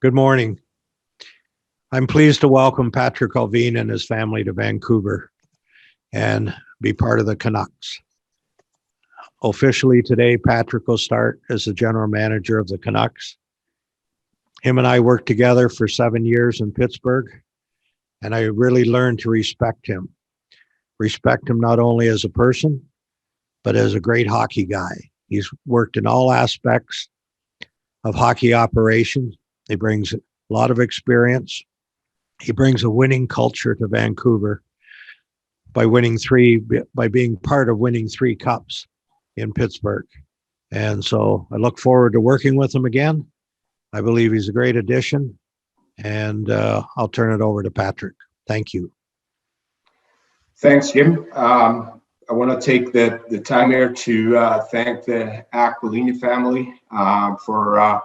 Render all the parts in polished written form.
Good morning. I'm pleased to welcome Patrik Allvin and his family to Vancouver and be part of the Canucks. Officially today, Patrik will start as the general manager of the Canucks. Him and I worked together for 7 years in Pittsburgh, and I really learned to respect him. Respect him not only as a person, but as a great hockey guy. He's worked in all aspects of hockey operations. He brings a lot of experience. He brings a winning culture to Vancouver by being part of winning 3 cups in Pittsburgh. And so I look forward to working with him again. I believe he's a great addition, and I'll turn it over to Patrik. Thank you. Thanks, Jim. I want to take the time here to thank the Aquilini family for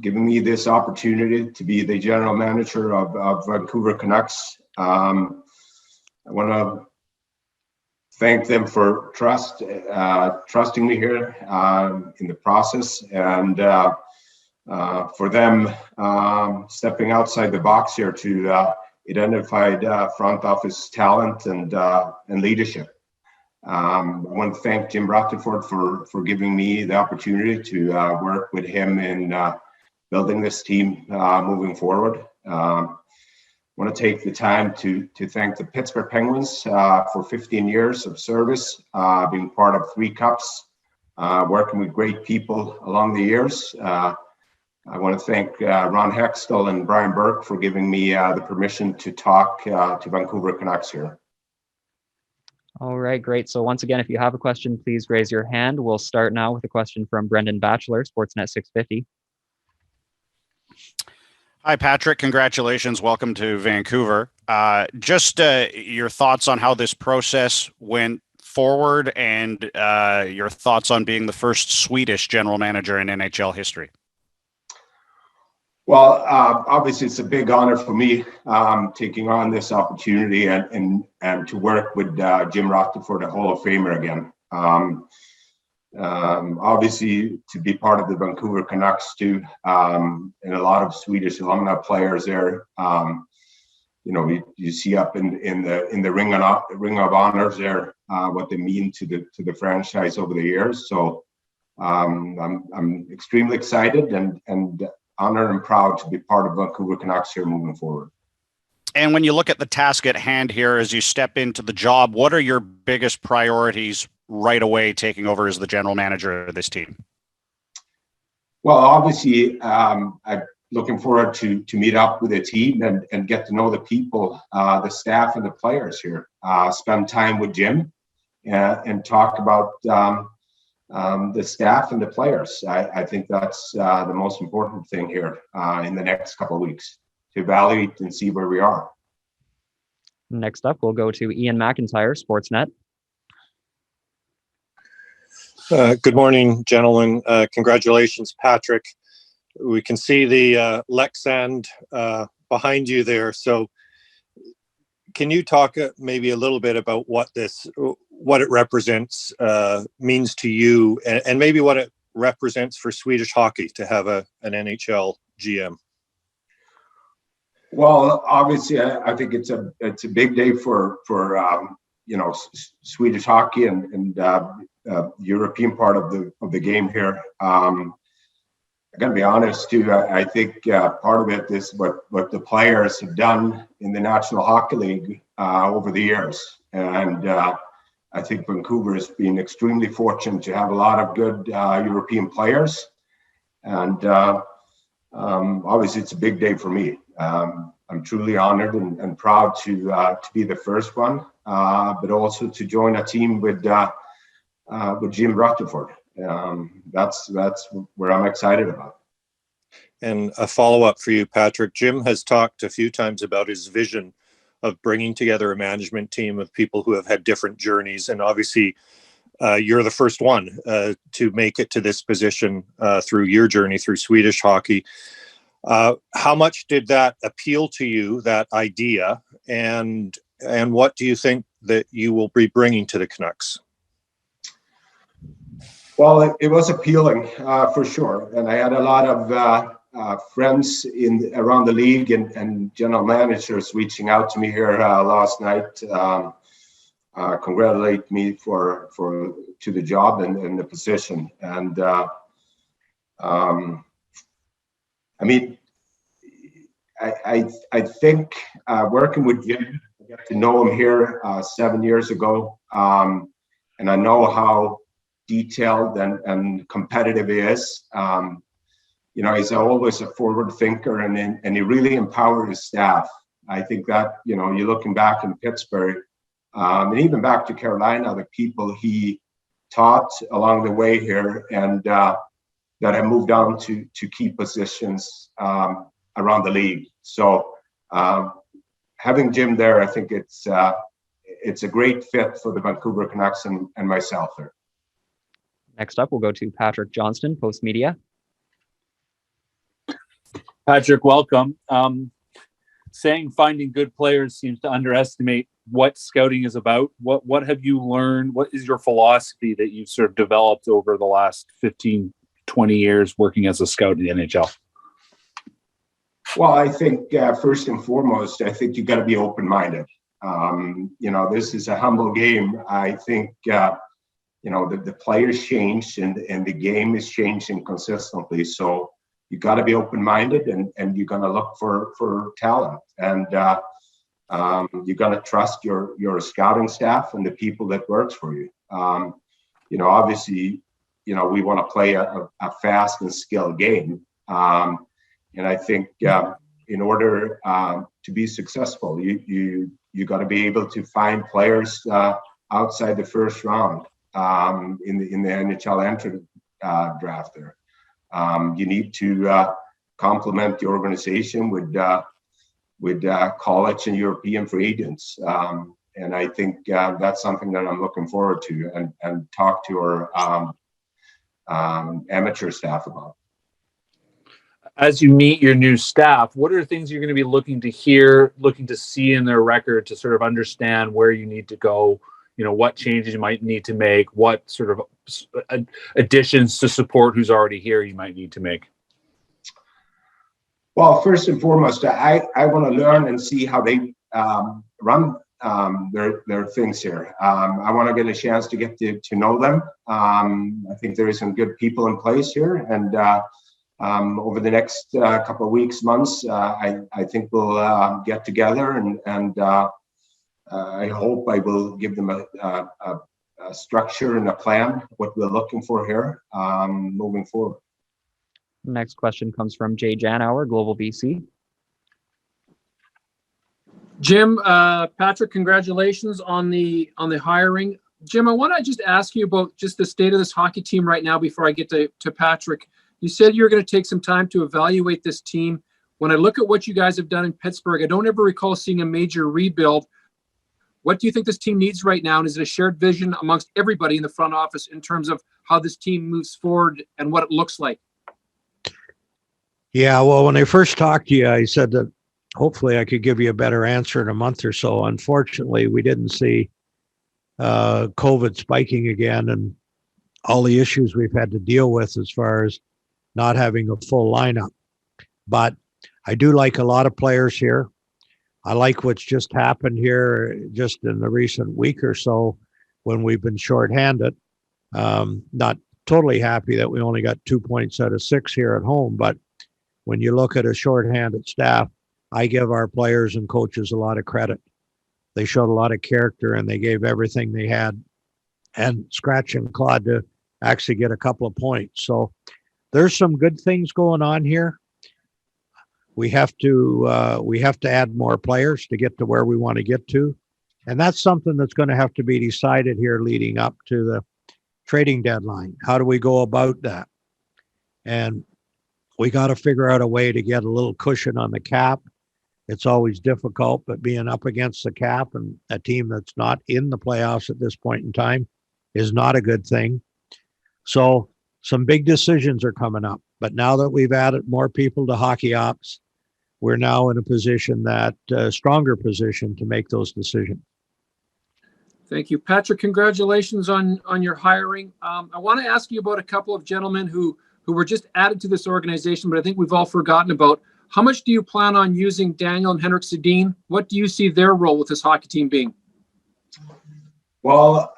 giving me this opportunity to be the general manager of Vancouver Canucks. I want to thank them for trusting me here in the process, and for them stepping outside the box here to identify front office talent and leadership. I want to thank Jim Rutherford for giving me the opportunity to work with him in building this team moving forward. I want to take the time to thank the Pittsburgh Penguins for 15 years of service, being part of 3 cups, working with great people along the years. I want to thank Ron Hextall and Brian Burke for giving me the permission to talk to Vancouver Canucks here. All right, great. So once again, if you have a question, please raise your hand. We'll start now with a question from Brendan Batchelor, Sportsnet 650. Hi, Patrik. Congratulations. Welcome to Vancouver. Just your thoughts on how this process went forward, and your thoughts on being the first Swedish general manager in NHL history. Well, obviously, it's a big honor for me taking on this opportunity and to work with Jim Rutherford, a Hall of Famer again. Obviously, to be part of the Vancouver Canucks too, and a lot of Swedish alumni players there. You see up in the ring of honors there what they mean to the franchise over the years. So I'm extremely excited and honored and proud to be part of Vancouver Canucks here moving forward. And when you look at the task at hand here as you step into the job, what are your biggest priorities right away taking over as the general manager of this team? Well, obviously, I'm looking forward to meet up with the team and get to know the people, the staff and the players here. Spend time with Jim and talk about the staff and the players. I think that's the most important thing here in the next couple of weeks, to evaluate and see where we are. Next up, we'll go to Ian McIntyre, Sportsnet. Good morning, gentlemen. Congratulations, Patrik. We can see the Lexand behind you there. So can you talk maybe a little bit about what it represents, means to you, and maybe what it represents for Swedish hockey to have an NHL GM? Well, obviously, I think it's a big day for Swedish hockey and European part of the game here. I got to be honest too. I think part of it is what the players have done in the National Hockey League over the years, and I think Vancouver has been extremely fortunate to have a lot of good European players, and obviously it's a big day for me. I'm truly honored and proud to be the first one, but also to join a team with Jim Rutherford. That's where I'm excited about. And a follow-up for you, Patrik. Jim has talked a few times about his vision of bringing together a management team of people who have had different journeys, and obviously you're the first one to make it to this position through your journey through Swedish hockey. How much did that appeal to you, that idea, and what do you think that you will be bringing to the Canucks? Well, it was appealing for sure, and I had a lot friends around the league and general managers reaching out to me here last night, congratulate me to the job and the position. And I mean, I think working with Jim, I got to know him here 7 years ago, and I know how detailed and competitive he is. You know, he's always a forward thinker, and he really empowered his staff. I think that, you know, you're looking back in Pittsburgh, and even back to Carolina, the people he taught along the way here, and that have moved on to key positions around the league. So having Jim there, I think it's a great fit for the Vancouver Canucks and myself there. Next up, we'll go to Patrick Johnston, Post Media. Patrick, welcome. Saying finding good players seems to underestimate what scouting is about. What have you learned? What is your philosophy that you've sort of developed over the last 15, 20 years working as a scout in the NHL? Well, I think first and foremost, I think you got to be open-minded. You know, this is a humble game. I think, you know, the players change and the game is changing consistently. So you got to be open-minded, and you're going to look for talent, and you're going to trust your scouting staff and the people that works for you. You know, obviously, you know, we want to play a fast and skilled game, and I think in order to be successful, you got to be able to find players outside the first round in the NHL entry draft there. You need to complement the organization with college and European free agents, and I think that's something that I'm looking forward to and talk to our amateur staff about. As you meet your new staff, what are the things you're going to be looking to hear, looking to see in their record to sort of understand where you need to go? You know, what changes you might need to make, what sort of additions to support who's already here you might need to make? Well, first and foremost, I want to learn and see how they run their things here. I want to get a chance to get to know them. I think there is some good people in place here, and over the next couple of weeks, months, I think we'll get together and I hope I will give them a structure and a plan, what we're looking for here moving forward. Next question comes from Jay Janauer, Global BC. Jim, Patrick, congratulations on the hiring. Jim, I want to just ask you about just the state of this hockey team right now before I get to Patrick. You said you're going to take some time to evaluate this team. When I look at what you guys have done in Pittsburgh, I don't ever recall seeing a major rebuild. What do you think this team needs right now? And is it a shared vision amongst everybody in the front office in terms of how this team moves forward and what it looks like? Yeah, well, when I first talked to you, I said that hopefully I could give you a better answer in a month or so. Unfortunately, we didn't see COVID spiking again and all the issues we've had to deal with as far as not having a full lineup. But I do like a lot of players here. I like what's just happened here just in the recent week or so when we've been shorthanded. Not totally happy that we only got 2 points out of 6 here at home, but when you look at a shorthanded staff, I give our players and coaches a lot of credit. They showed a lot of character and they gave everything they had and scratch and clawed to actually get a couple of points. So there's some good things going on here. We have to add more players to get to where we want to get to. And that's something that's going to have to be decided here leading up to the trading deadline. How do we go about that? And we got to figure out a way to get a little cushion on the cap. It's always difficult, but being up against the cap and a team that's not in the playoffs at this point in time is not a good thing. So some big decisions are coming up. But now that we've added more people to hockey ops, we're now in a position stronger position to make those decisions. Thank you. Patrick, congratulations on your hiring. I want to ask you about a couple of gentlemen who who were just added to this organization, but I think we've all forgotten about. How much do you plan on using Daniel and Henrik Sedin? What do you see their role with this hockey team being? Well,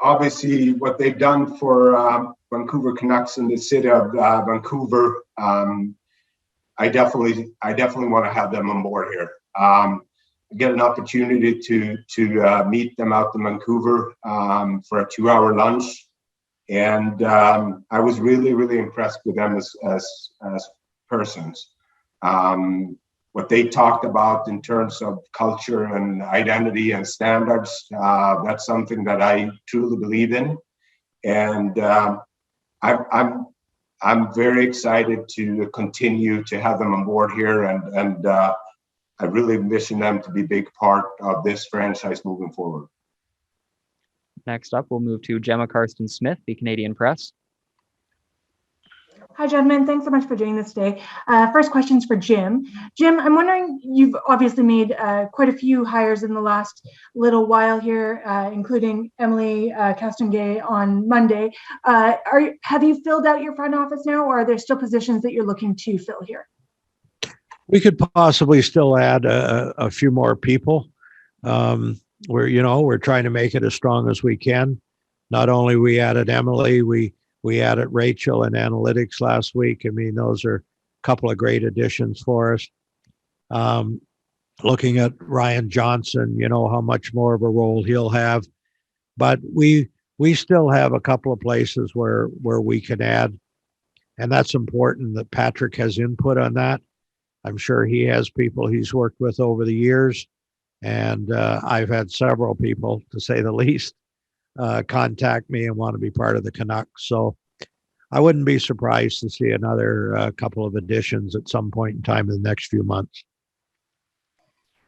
obviously what they've done for Vancouver Canucks in the city of Vancouver, I definitely want to have them on board here. Get an opportunity to meet them out in Vancouver for a 2-hour lunch, and I was really impressed with them as persons. What they talked about in terms of culture and identity and standards, that's something that I truly believe in, and I'm very excited to continue to have them on board here, and I really envision them to be a big part of this franchise moving forward. Next up, we'll move to Gemma Karsten-Smith, the Canadian Press. Hi, gentlemen. Thanks so much for doing this today. First question's for Jim. Jim, I'm wondering, you've obviously made quite a few hires in the last little while here, including Emilie Castonguay on Monday. Have you filled out your front office now, or are there still positions that you're looking to fill here? We could possibly still add a few more people. We're trying to make it as strong as we can. Not only we added Emilie, we added Rachel in analytics last week. I mean, those are a couple of great additions for us. Looking at Ryan Johnson, how much more of a role he'll have. But we still have a couple of places where we can add. And that's important that Patrik has input on that. I'm sure he has people he's worked with over the years. And I've had several people, to say the least, contact me and want to be part of the Canucks. So I wouldn't be surprised to see another couple of additions at some point in time in the next few months.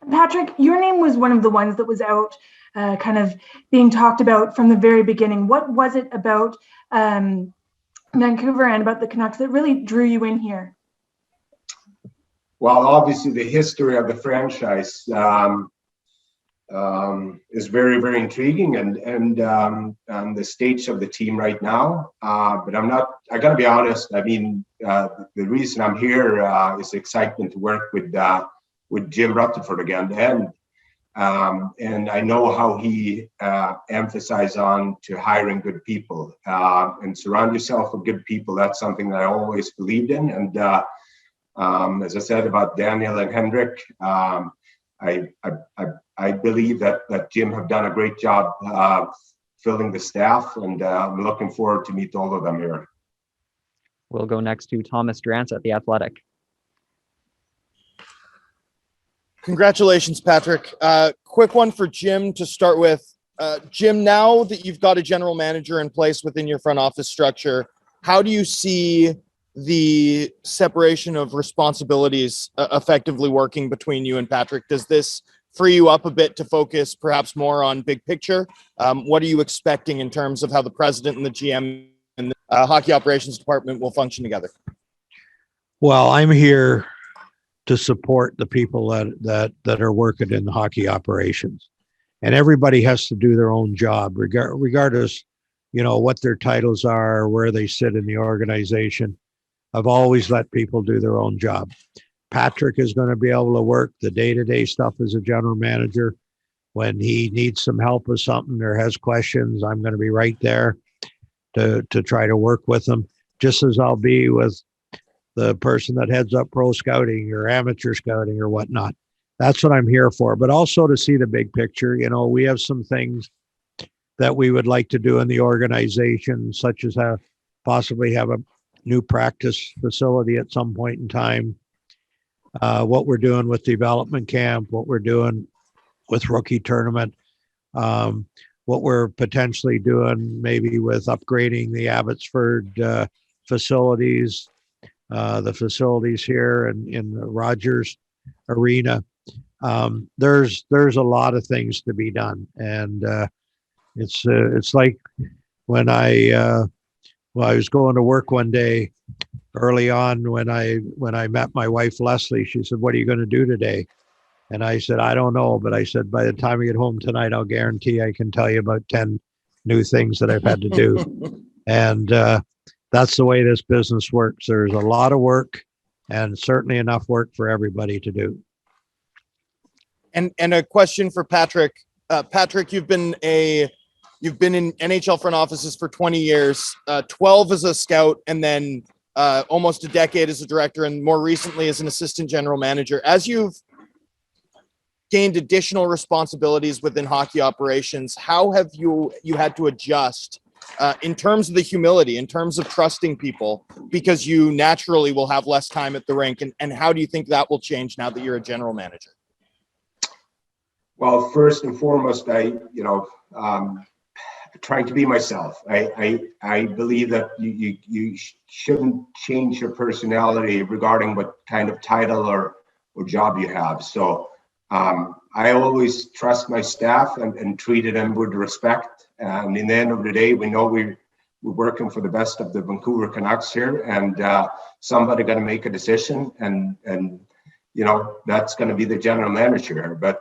Patrik, your name was one of the ones that was out kind of being talked about from the very beginning. What was it about Vancouver and about the Canucks that really drew you in here? Well, obviously the history of the franchise is very intriguing, and the stage of the team right now. But I gotta be honest. I mean, the reason I'm here is excitement to work with Jim Rutherford again, and I know how he emphasized on to hiring good people and surround yourself with good people. That's something that I always believed in, and as I said about Daniel and Henrik, I believe that Jim have done a great job filling the staff, and I'm looking forward to meet all of them here. We'll go next to Thomas Drance at The Athletic. Congratulations, Patrik. Quick one for Jim to start with. Jim, now that you've got a general manager in place within your front office structure, how do you see the separation of responsibilities effectively working between you and Patrik? Does this free you up a bit to focus perhaps more on big picture? What are you expecting in terms of how the president and the GM and the hockey operations department will function together? Well, I'm here to support the people that are working in the hockey operations, and everybody has to do their own job, regardless, what their titles are, where they sit in the organization. I've always let people do their own job. Patrik is going to be able to work the day-to-day stuff as a general manager. When he needs some help with something or has questions, I'm going to be right there to try to work with him, just as I'll be with the person that heads up pro scouting or amateur scouting or whatnot. That's what I'm here for, but also to see the big picture. We have some things that we would like to do in the organization, such as possibly have a new practice facility at some point in time. What we're doing with development camp, what we're doing with rookie tournament, what we're potentially doing maybe with upgrading the Abbotsford facilities, the facilities here in the Rogers Arena. There's a lot of things to be done, and it's like when I was going to work one day early on when I met my wife Leslie. She said, "What are you going to do today?" And I said, "I don't know," but I said, "By the time I get home tonight, I'll guarantee I can tell you about 10 new things that I've had to do." And that's the way this business works. There's a lot of work and certainly enough work for everybody to do. And a question for Patrik. Patrik, you've been in NHL front offices for 20 years, 12 as a scout, and then almost a decade as a director, and more recently as an assistant general manager. As you've gained additional responsibilities within hockey operations, how have you had to adjust in terms of the humility, in terms of trusting people, because you naturally will have less time at the rink, and how do you think that will change now that you're a general manager? Well, first and foremost, trying to be myself. I believe that you shouldn't change your personality regarding what kind of title or job you have. So I always trust my staff and treated them with respect. And in the end of the day, we know we're working for the best of the Vancouver Canucks here, and somebody got to make a decision, and that's going to be the general manager. But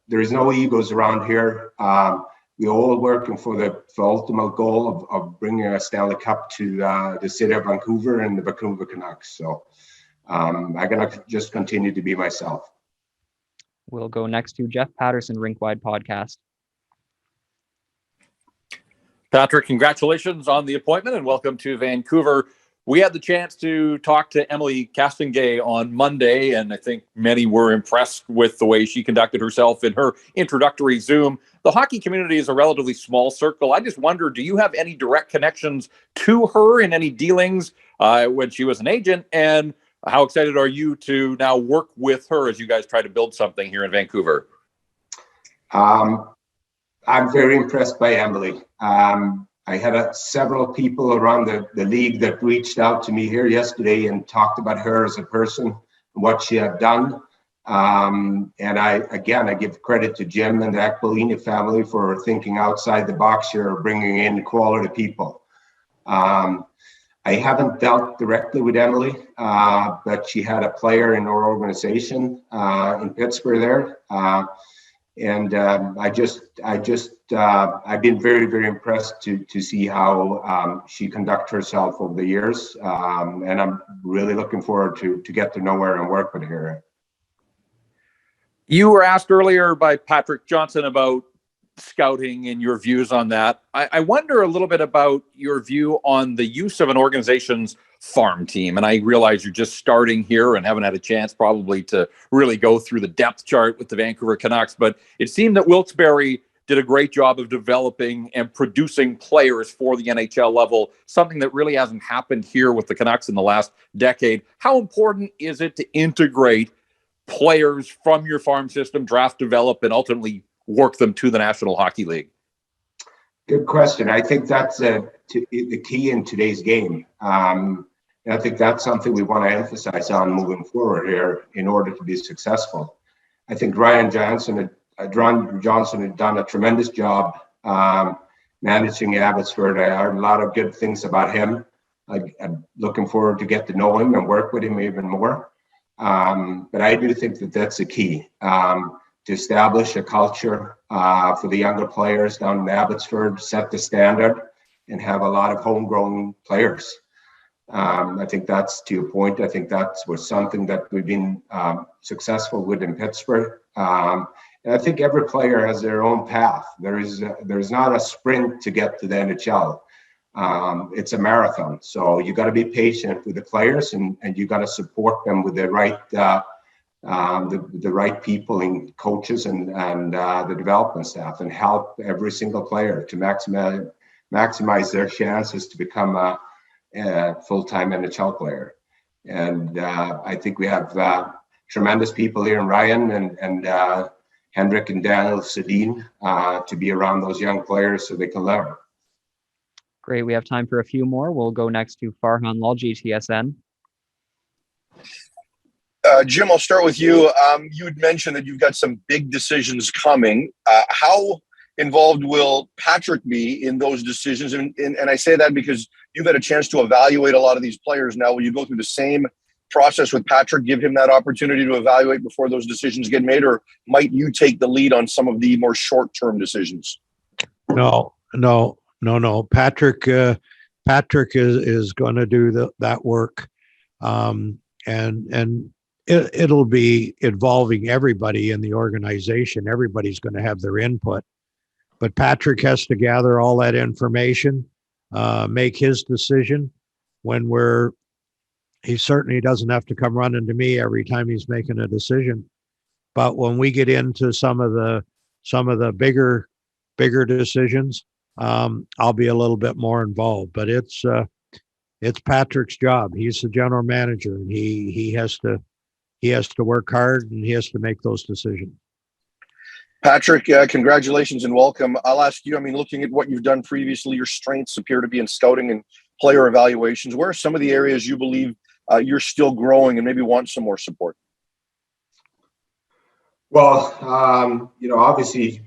there is no egos around here. We're all working for the ultimate goal of bringing a Stanley Cup to the city of Vancouver and the Vancouver Canucks. So I'm going to just continue to be myself. We'll go next to Jeff Patterson, Rinkwide Podcast. Patrik, congratulations on the appointment and welcome to Vancouver. We had the chance to talk to Emilie Castonguay on Monday, and I think many were impressed with the way she conducted herself in her introductory Zoom. The hockey community is a relatively small circle. I just wonder, do you have any direct connections to her in any dealings when she was an agent? And how excited are you to now work with her as you guys try to build something here in Vancouver? I'm very impressed by Emilie. I had several people around the league that reached out to me here yesterday and talked about her as a person and what she had done. And I give credit to Jim and the Aquilini family for thinking outside the box here, bringing in quality people. I haven't dealt directly with Emilie, but she had a player in our organization in Pittsburgh there. I've been very, very impressed to see how she conducts herself over the years. And I'm really looking forward to get to know her and work with her. You were asked earlier by Patrick Johnson about scouting and your views on that. I wonder a little bit about your view on the use of an organization's farm team. And I realize you're just starting here and haven't had a chance probably to really go through the depth chart with the Vancouver Canucks, but it seemed that Wilkes-Barre did a great job of developing and producing players for the NHL level, something that really hasn't happened here with the Canucks in the last decade. How important is it to integrate players from your farm system, draft, develop, and ultimately work them to the National Hockey League? Good question. I think that's the key in today's game. And I think that's something we want to emphasize on moving forward here in order to be successful. I think Ron Johnson had done a tremendous job managing Abbotsford. I heard a lot of good things about him. I'm looking forward to get to know him and work with him even more. But I do think that that's the key, to establish a culture for the younger players down in Abbotsford, set the standard, and have a lot of homegrown players. I think that's, to your point, I think that was something that we've been successful with in Pittsburgh. And I think every player has their own path. There's not a sprint to get to the NHL. It's a marathon. So you got to be patient with the players, and you got to support them with the right people and coaches and the development staff, and help every single player to maximize their chances to become a full-time NHL player. And I think we have tremendous people here in Ryan and Henrik and Daniel Sedin to be around those young players so they can learn. Great. We have time for a few more. We'll go next to Farhan Lalji, TSN. Jim, I'll start with you. You had mentioned that you've got some big decisions coming. How involved will Patrik be in those decisions? And I say that because you've had a chance to evaluate a lot of these players now. Will you go through the same process with Patrik, give him that opportunity to evaluate before those decisions get made, or might you take the lead on some of the more short-term decisions? No. Patrik Patrik is going to do that work, and it'll be involving everybody in the organization. Everybody's going to have their input, but Patrik has to gather all that information, make his decision. He certainly doesn't have to come running to me every time he's making a decision. But when we get into some of the bigger decisions, I'll be a little bit more involved. But it's Patrik's job. He's the general manager, and he has to work hard, and he has to make those decisions. Patrik, congratulations and welcome. I'll ask you, I mean, looking at what you've done previously, your strengths appear to be in scouting and player evaluations. Where are some of the areas you believe you're still growing and maybe want some more support? Well, obviously,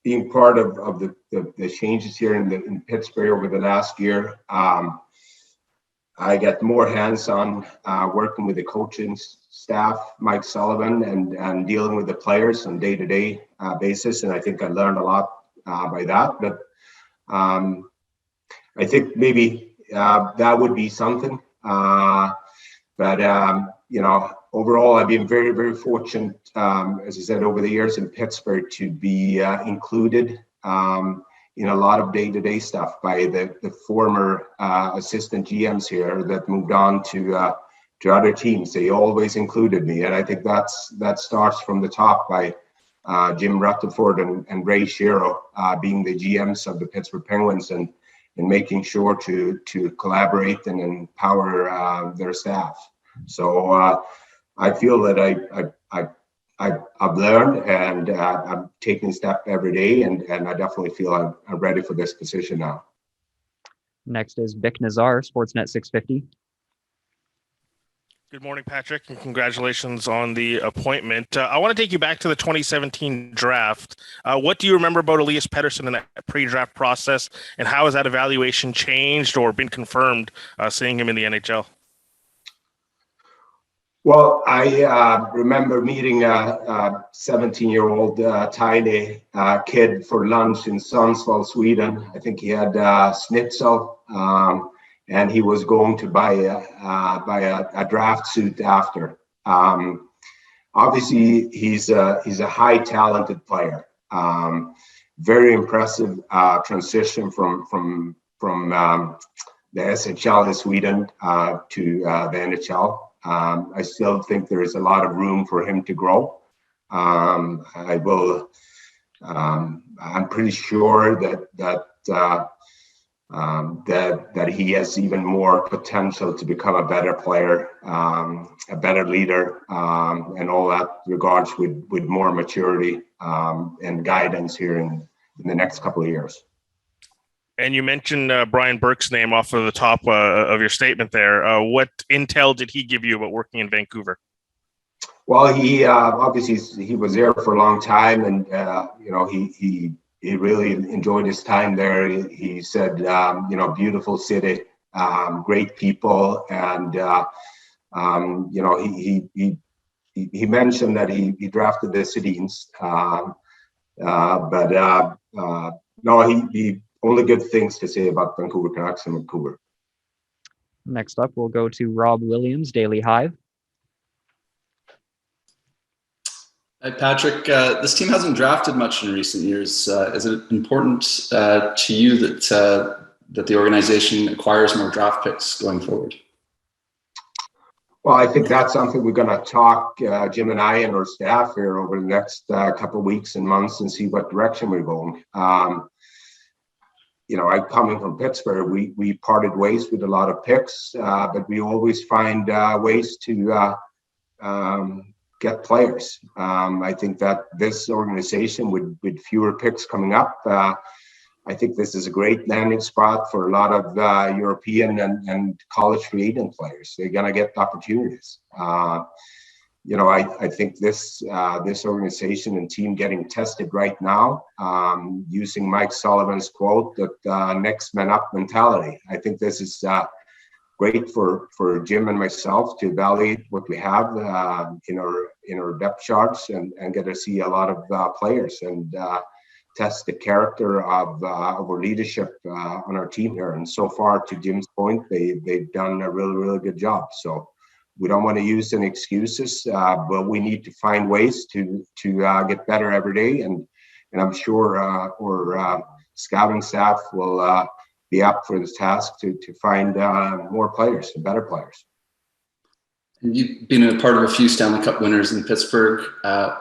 being part of the changes here in Pittsburgh over the last year, I got more hands-on working with the coaching staff, Mike Sullivan, and dealing with the players on day-to-day basis. And I think I learned a lot by that. But I think maybe that would be something. Overall, I've been very, very fortunate, as I said, over the years in Pittsburgh to be included in a lot of day-to-day stuff by the former assistant GMs here that moved on to other teams. They always included me, and I think that starts from the top by Jim Rutherford and Ray Shero being the GMs of the Pittsburgh Penguins and making sure to collaborate and empower their staff. So I feel that I've learned, and I'm taking a step every day, and I definitely feel I'm ready for this position now. Next is Bick Nazar, Sportsnet 650. Good morning, Patrik, and congratulations on the appointment. I want to take you back to the 2017 draft. What do you remember about Elias Pettersson in that pre-draft process, and how has that evaluation changed or been confirmed seeing him in the NHL? Well, I remember meeting a 17-year-old tiny kid for lunch in Sundsvall, Sweden. I think he had schnitzel, and he was going to buy a draft suit after. Obviously, he's a high talented player. Very impressive transition from the SHL in Sweden to the NHL. I still think there is a lot of room for him to grow. I'm pretty sure that he has even more potential to become a better player, a better leader, and all that regards with more maturity and guidance here in the next couple of years. And you mentioned Brian Burke's name off of the top of your statement there. What intel did he give you about working in Vancouver? Well, he obviously he was there for a long time, and he really enjoyed his time there. He said, beautiful city, great people, and he mentioned that he drafted the Sedins, he only good things to say about Vancouver Canucks and Vancouver. Next up, we'll go to Rob Williams, Daily Hive. Hi, Patrik. This team hasn't drafted much in recent years. Is it important to you that the organization acquires more draft picks going forward? Well, I think that's something we're going to talk, Jim and I and our staff here over the next couple of weeks and months and see what direction we're going. I coming from Pittsburgh, we parted ways with a lot of picks, but we always find ways to get players. I think that this organization with fewer picks coming up, I think this is a great landing spot for a lot of European and college free agent players. They're going to get opportunities. I think this organization and team getting tested right now, using Mike Sullivan's quote, that next man up mentality. I think this is great for Jim and myself to evaluate what we have in our depth charts and get to see a lot of players and test the character of our leadership on our team here. And so far, to Jim's point, they've done a really, really good job. So we don't want to use any excuses, but we need to find ways to get better every day. And I'm sure our scouting staff will be up for this task to find more players and better players. You've been a part of a few Stanley Cup winners in Pittsburgh.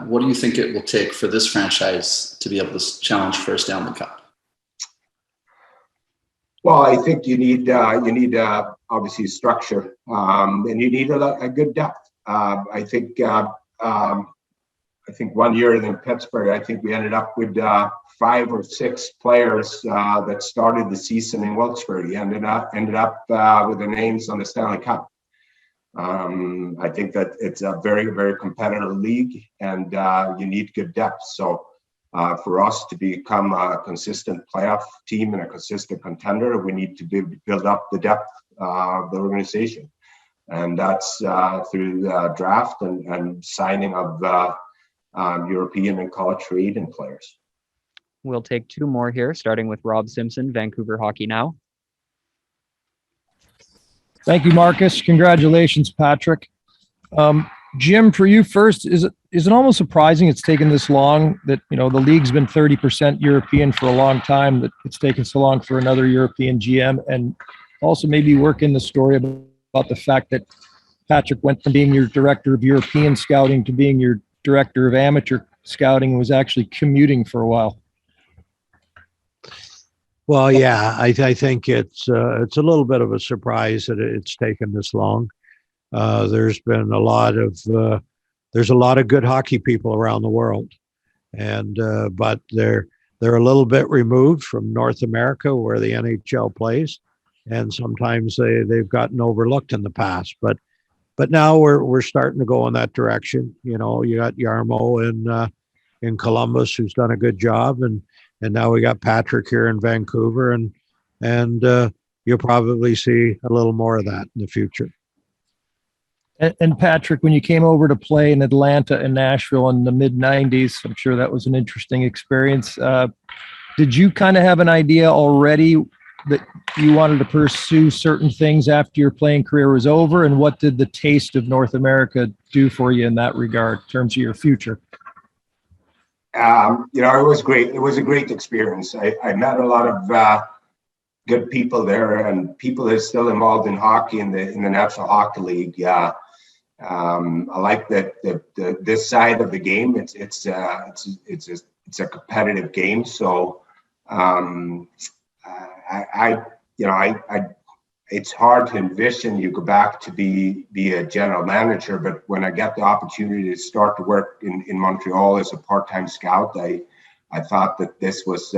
What do you think it will take for this franchise to be able to challenge for a Stanley Cup? Well, I think you need obviously structure, and you need a good depth. I think 1 year in Pittsburgh, I think we ended up with 5 or 6 players that started the season in Wilkes-Barre. Ended up with their names on the Stanley Cup. I think that it's a very, very competitive league, and you need good depth. So for us to become a consistent playoff team and a consistent contender, we need to build up the depth of the organization. And that's through the draft and signing of European and college free agent players. We'll take 2 more here, starting with Rob Simpson, Vancouver Hockey Now. Thank you, Marcus. Congratulations, Patrik. Jim, for you first, is it almost surprising it's taken this long that, the league's been 30% European for a long time, that it's taken so long for another European GM? And also maybe work in the story about the fact that Patrik went from being your director of European scouting to being your director of amateur scouting and was actually commuting for a while. Well, yeah, I think it's a little bit of a surprise that it's taken this long. There's been a lot of good hockey people around the world, and but they're a little bit removed from North America where the NHL plays, and sometimes they've gotten overlooked in the past. But now we're starting to go in that direction. You got Jarmo in Columbus, who's done a good job, and now we got Patrik here in Vancouver, and you'll probably see a little more of that in the future. And Patrik, when you came over to play in Atlanta and Nashville in the mid-'90s, I'm sure that was an interesting experience. Did you kind of have an idea already that you wanted to pursue certain things after your playing career was over? And what did the taste of North America do for you in that regard in terms of your future? It was great. It was a great experience. I met a lot of good people there, and people that are still involved in hockey in the National Hockey League. I like that this side of the game. It's a competitive game. So it's hard to envision you go back to be a general manager, but when I got the opportunity to start to work in Montreal as a part-time scout, I thought that this was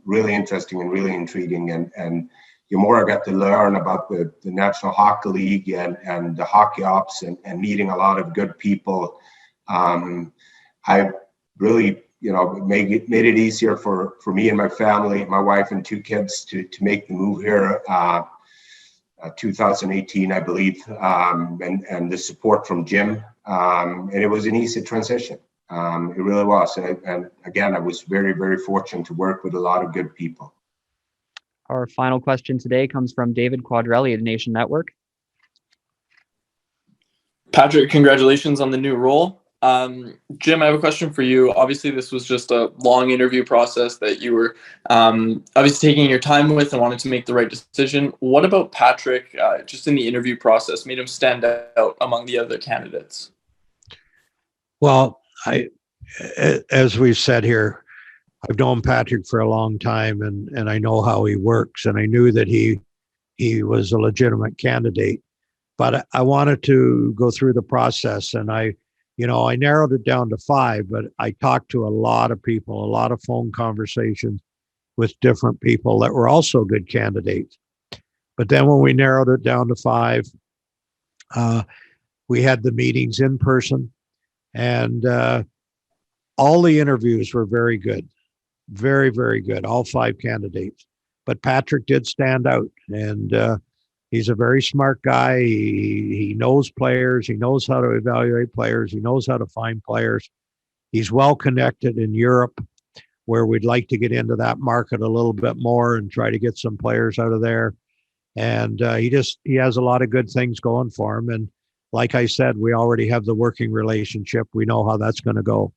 really interesting and really intriguing. And the more I got to learn about the National Hockey League and the hockey ops and meeting a lot of good people, I really made it easier for me and my family, my wife and 2 kids to make the move here 2018, I believe, and the support from Jim. And it was an easy transition. It really was. And again, I was very, very fortunate to work with a lot of good people. Our final question today comes from David Quadrelli at Nation Network. Patrik, congratulations on the new role. Jim, I have a question for you. Obviously, this was just a long interview process that you were obviously taking your time with and wanted to make the right decision. What about Patrik, just in the interview process, made him stand out among the other candidates? Well, as we've said here, I've known Patrik for a long time, and I know how he works, and I knew that he was a legitimate candidate. But I wanted to go through the process, and I narrowed it down to 5, but I talked to a lot of people, a lot of phone conversations with different people that were also good candidates. But then when we narrowed it down to 5, we had the meetings in person, and all the interviews were very good, very, very good, all 5 candidates. But Patrik did stand out, and he's a very smart guy. He knows players. He knows how to evaluate players. He knows how to find players. He's well connected in Europe. where we'd like to get into that market a little bit more and try to get some players out of there. And he has a lot of good things going for him. And like I said, we already have the working relationship. We know how that's going to go.